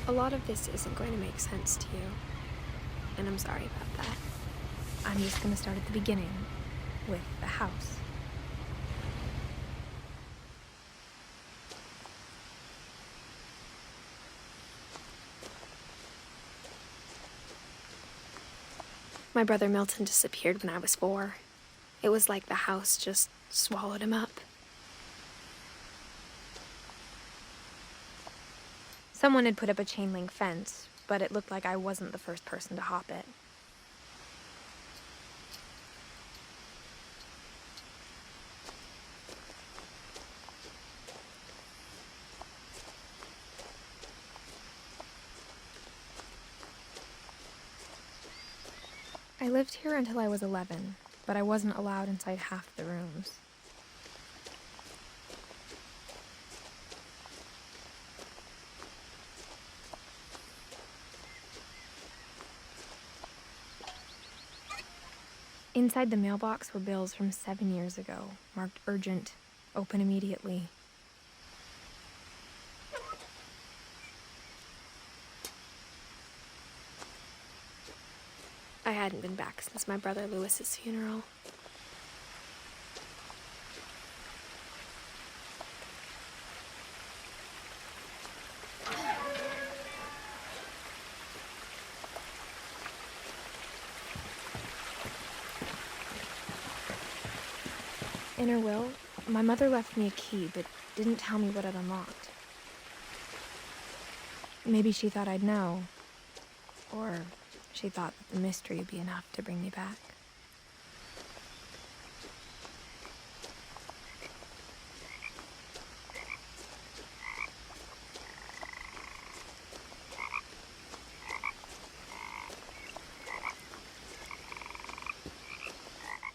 A lot of this isn't going to make sense to you, and I'm sorry about that. I'm just going to start at the beginning, with the house. My brother Milton disappeared when I was 4. It was like the house just swallowed him up. Someone had put up a chain link fence, but it looked like I wasn't the first person to hop it. I lived here until I was 11, but I wasn't allowed inside half the rooms. Inside the mailbox were bills from 7 years ago, marked urgent, open immediately. I hadn't been back since my brother Lewis's funeral. In her will, my mother left me a key, but didn't tell me what it unlocked. Maybe she thought I'd know, or she thought that the mystery would be enough to bring me back.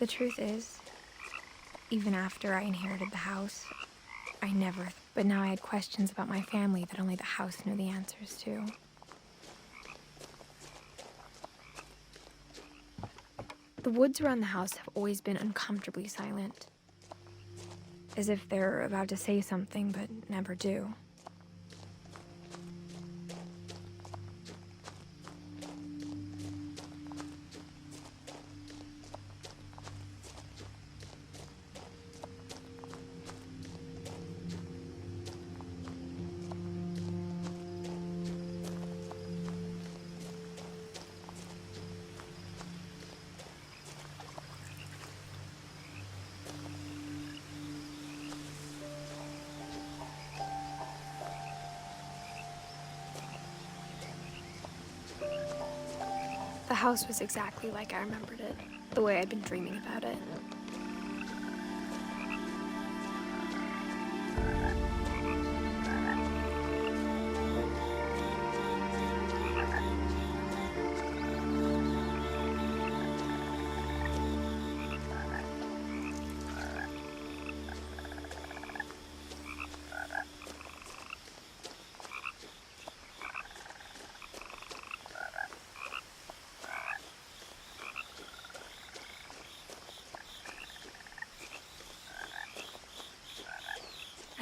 The truth is, even after I inherited the house, but now I had questions about my family that only the house knew the answers to. The woods around the house have always been uncomfortably silent, as if they're about to say something but never do. The house was exactly like I remembered it, the way I'd been dreaming about it.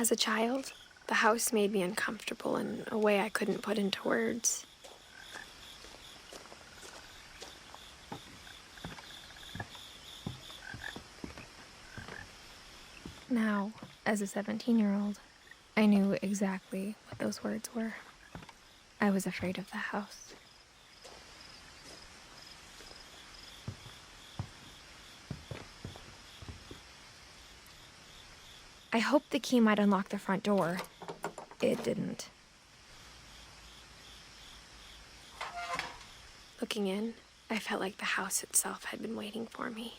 As a child, the house made me uncomfortable in a way I couldn't put into words. Now, as a 17-year-old, I knew exactly what those words were. I was afraid of the house. I hoped the key might unlock the front door. It didn't. Looking in, I felt like the house itself had been waiting for me.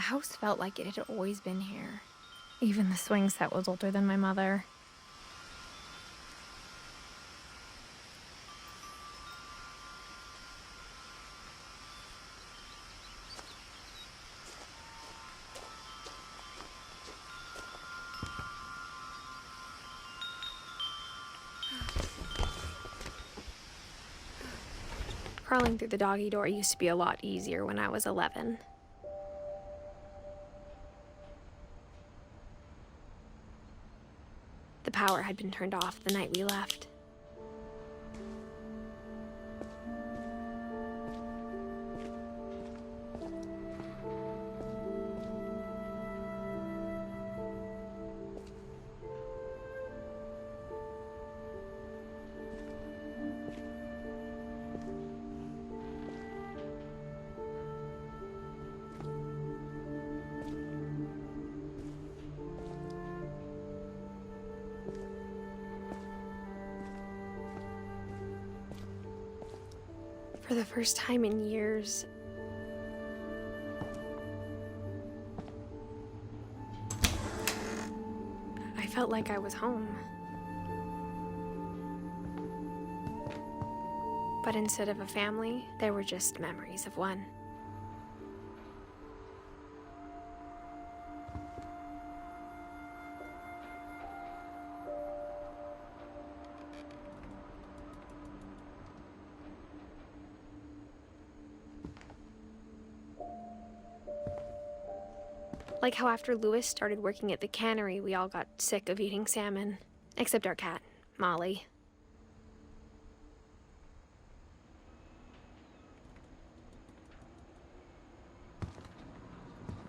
house felt like it had always been here. Even the swing set was older than my mother. Crawling through the doggy door used to be a lot easier when I was 11. The power had been turned off the night we left. For the first time in years, I felt like I was home. But instead of a family, there were just memories of one. Like how after Louis started working at the cannery, we all got sick of eating salmon. Except our cat, Molly.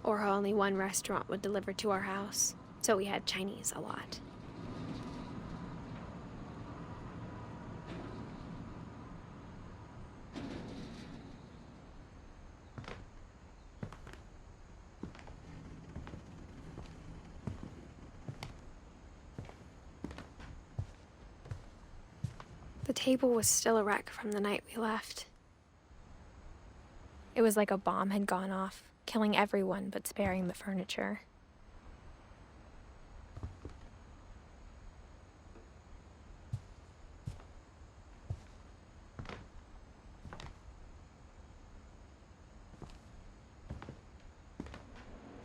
Or how only one restaurant would deliver to our house, so we had Chinese a lot. The table was still a wreck from the night we left. It was like a bomb had gone off, killing everyone but sparing the furniture.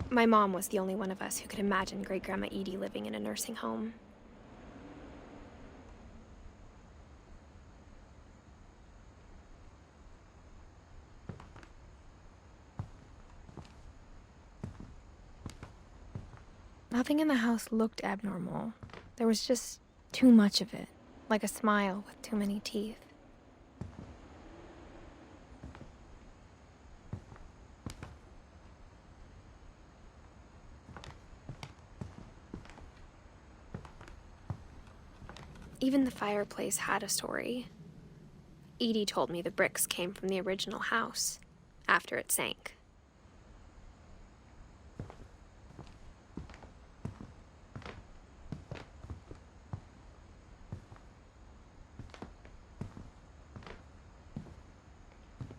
My mom was the only one of us who could imagine Great-Grandma Edie living in a nursing home. Nothing in the house looked abnormal. There was just too much of it, like a smile with too many teeth. Even the fireplace had a story. Edie told me the bricks came from the original house, after it sank.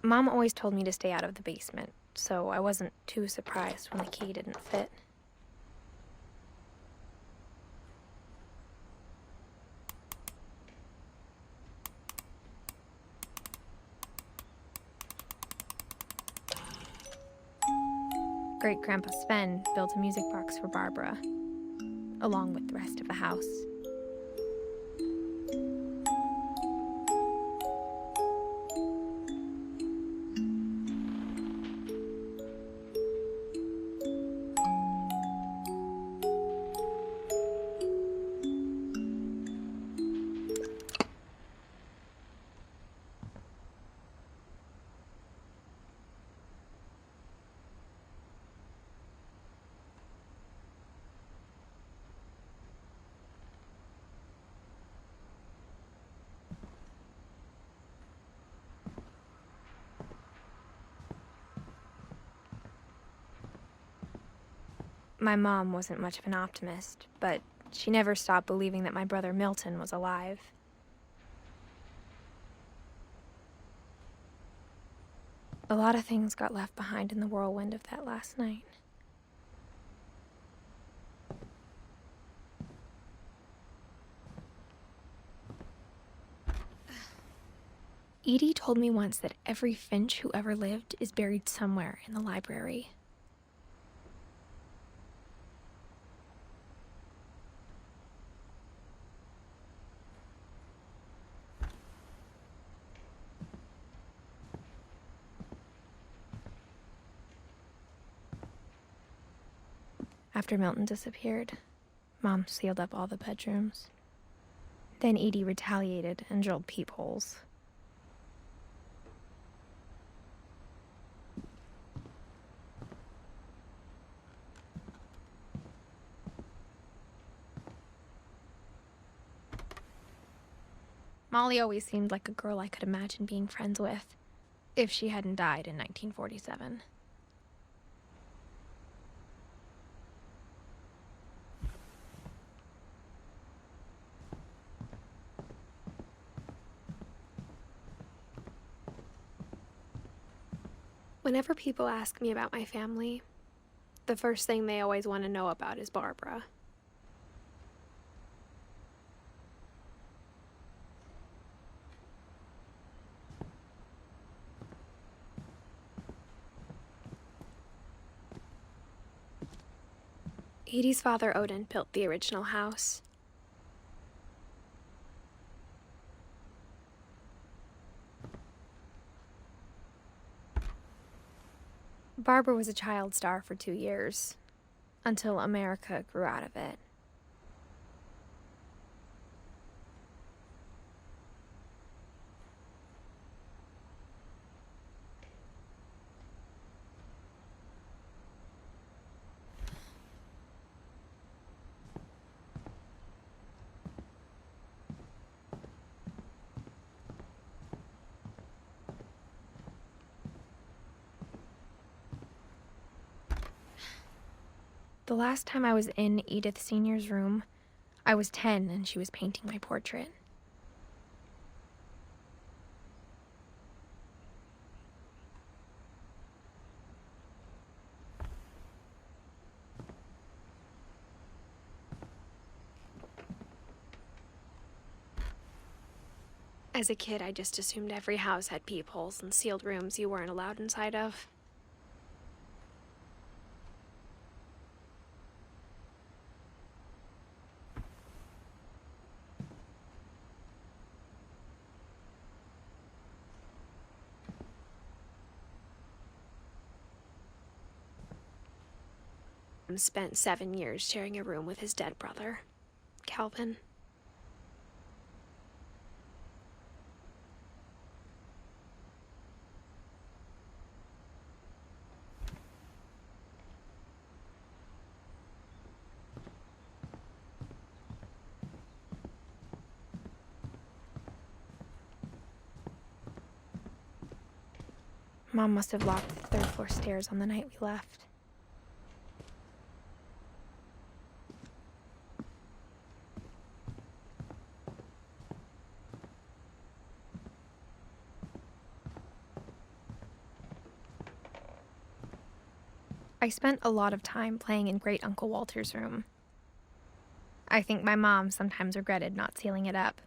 Mom always told me to stay out of the basement, so I wasn't too surprised when the key didn't fit. Great-Grandpa Sven built a music box for Barbara, along with the rest of the house. My mom wasn't much of an optimist, but she never stopped believing that my brother Milton was alive. A lot of things got left behind in the whirlwind of that last night. Edie told me once that every Finch who ever lived is buried somewhere in the library. After Milton disappeared, Mom sealed up all the bedrooms. Then Edie retaliated and drilled peepholes. Molly always seemed like a girl I could imagine being friends with, if she hadn't died in 1947. Whenever people ask me about my family, the first thing they always want to know about is Barbara. Edie's father, Odin, built the original house. Barbara was a child star for 2 years, until America grew out of it. The last time I was in Edith Sr.'s room, I was 10 and she was painting my portrait. As a kid, I just assumed every house had peepholes and sealed rooms you weren't allowed inside of. Spent 7 years sharing a room with his dead brother, Calvin. Mom must have locked the 3rd floor stairs on the night we left. I spent a lot of time playing in Great Uncle Walter's room. I think my mom sometimes regretted not sealing it up.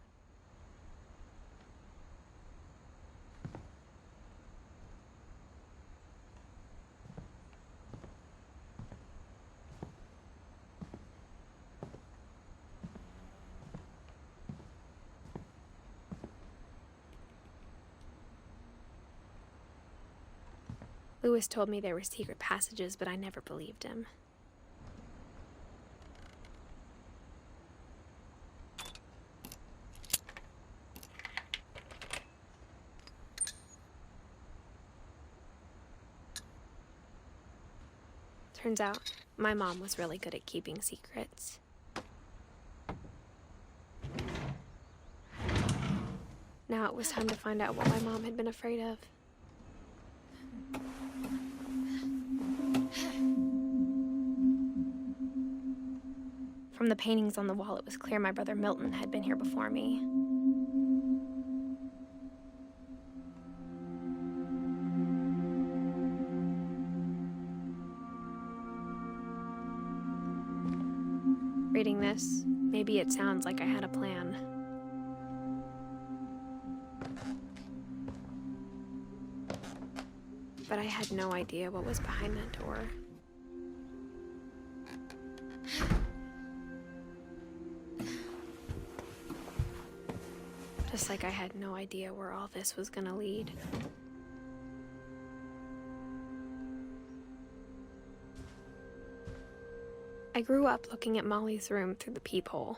Lewis told me there were secret passages, but I never believed him. Turns out, my mom was really good at keeping secrets. Now it was time to find out what my mom had been afraid of. From the paintings on the wall, it was clear my brother Milton had been here before me. Reading this, maybe it sounds like I had a plan. but I had no idea what was behind that door. Just like I had no idea where all this was gonna lead. I grew up looking at Molly's room through the peephole.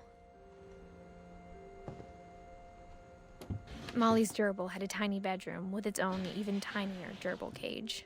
Molly's gerbil had a tiny bedroom with its own even tinier gerbil cage.